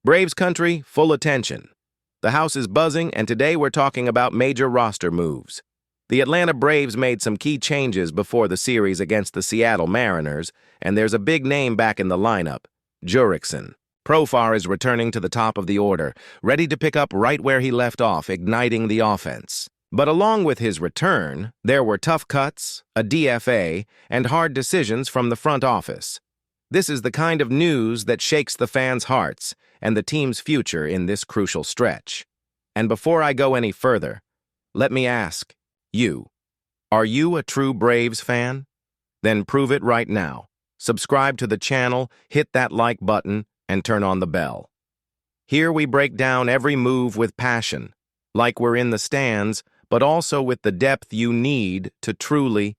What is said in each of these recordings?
Braves country, full attention. The house is buzzing, and today we're talking about major roster moves. The Atlanta Braves made some key changes before the series against the Seattle Mariners, and there's a big name back in the lineup, Jurickson. Profar is returning to the top of the order, ready to pick up right where he left off, igniting the offense. But along with his return, there were tough cuts, a DFA, and hard decisions from the front office. This is the kind of news that shakes the fans' hearts and the team's future in this crucial stretch. And before I go any further, let me ask, are you a true Braves fan? Then prove it right now. Subscribe to the channel, hit that like button, and turn on the bell. Here we break down every move with passion, like we're in the stands, but also with the depth you need to truly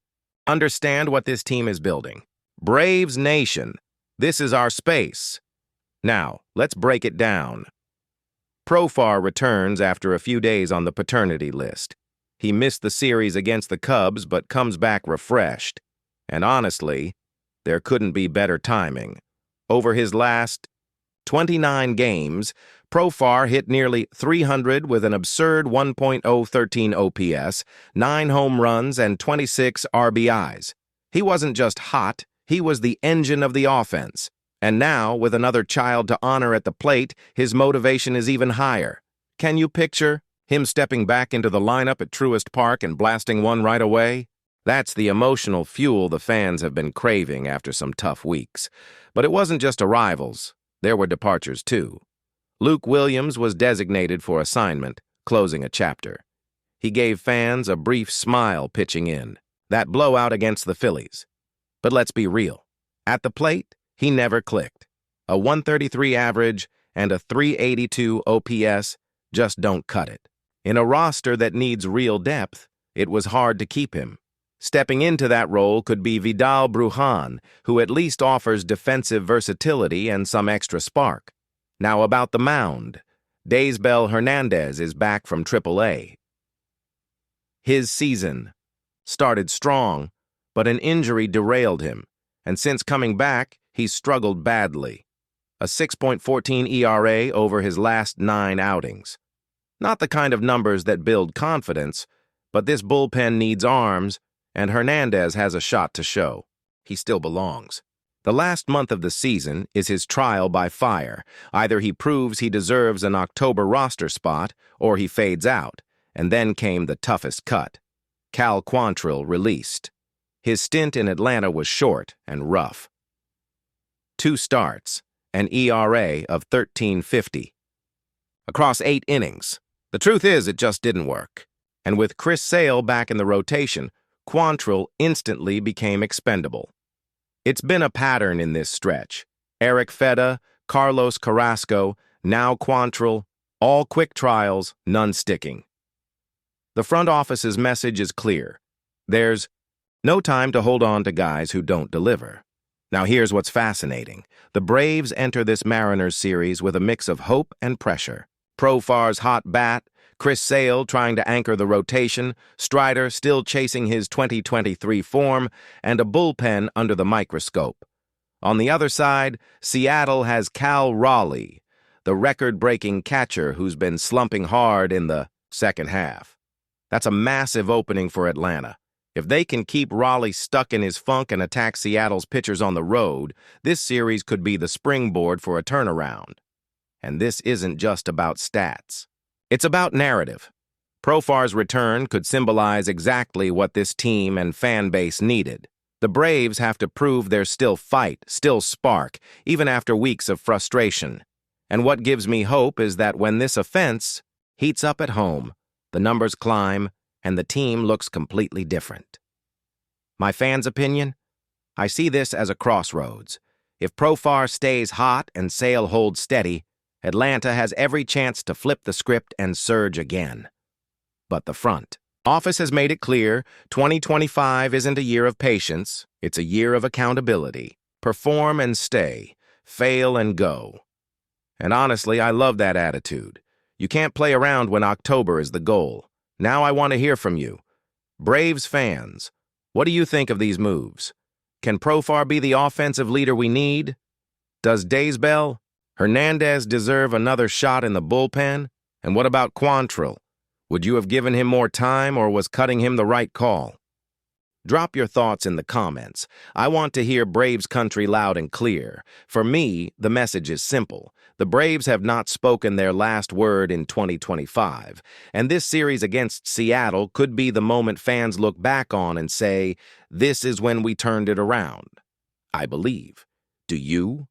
understand what this team is building. Braves Nation, this is our space. Now, let's break it down. Profar returns after a few days on the paternity list. He missed the series against the Cubs, but comes back refreshed. And honestly, there couldn't be better timing. Over his last 29 games, Profar hit nearly 300 with an absurd 1.013 OPS, 9 home runs, and 26 RBIs. He wasn't just hot, he was the engine of the offense. And now, with another child to honor at the plate, his motivation is even higher. Can you picture him stepping back into the lineup at Truist Park and blasting one right away? That's the emotional fuel the fans have been craving after some tough weeks. But it wasn't just arrivals. There were departures, too. Luke Williams was designated for assignment, closing a chapter. He gave fans a brief smile pitching in. That blowout against the Phillies. But let's be real. At the plate, he never clicked. A 133 average and a 382 OPS just don't cut it. In a roster that needs real depth, it was hard to keep him. Stepping into that role could be Vidal Brujan, who at least offers defensive versatility and some extra spark. Now about the mound. Daysbel Hernandez is back from AAA. His season started strong, but an injury derailed him, and since coming back, he's struggled badly. A 6.14 ERA over his last 9 outings. Not the kind of numbers that build confidence, but this bullpen needs arms, and Hernandez has a shot to show. He still belongs. The last month of the season is his trial by fire. Either he proves he deserves an October roster spot, or he fades out, and then came the toughest cut. Cal Quantrill released. His stint in Atlanta was short and rough. 2 starts, an ERA of 13.50. Across 8 innings. The truth is, it just didn't work. And with Chris Sale back in the rotation, Quantrill instantly became expendable. It's been a pattern in this stretch. Eric Fedda, Carlos Carrasco, now Quantrill, all quick trials, none sticking. The front office's message is clear. There's no time to hold on to guys who don't deliver. Now here's what's fascinating. The Braves enter this Mariners series with a mix of hope and pressure. Profar's hot bat, Chris Sale trying to anchor the rotation, Strider still chasing his 2023 form, and a bullpen under the microscope. On the other side, Seattle has Cal Raleigh, the record-breaking catcher who's been slumping hard in the second half. That's a massive opening for Atlanta. If they can keep Raleigh stuck in his funk and attack Seattle's pitchers on the road, this series could be the springboard for a turnaround. And this isn't just about stats. It's about narrative. Profar's return could symbolize exactly what this team and fan base needed. The Braves have to prove there's still fight, still spark, even after weeks of frustration. And what gives me hope is that when this offense heats up at home, the numbers climb, and the team looks completely different. My fans' opinion? I see this as a crossroads. If Profar stays hot and Sale holds steady, Atlanta has every chance to flip the script and surge again. But the front office has made it clear 2025 isn't a year of patience, it's a year of accountability. Perform and stay, fail and go. And honestly, I love that attitude. You can't play around when October is the goal. Now I want to hear from you. Braves fans, what do you think of these moves? Can Profar be the offensive leader we need? Does Daysbel Hernandez deserve another shot in the bullpen? And what about Quantrill? Would you have given him more time, or was cutting him the right call? Drop your thoughts in the comments. I want to hear Braves country loud and clear. For me, the message is simple. The Braves have not spoken their last word in 2025, and this series against Seattle could be the moment fans look back on and say, "This is when we turned it around." I believe. Do you?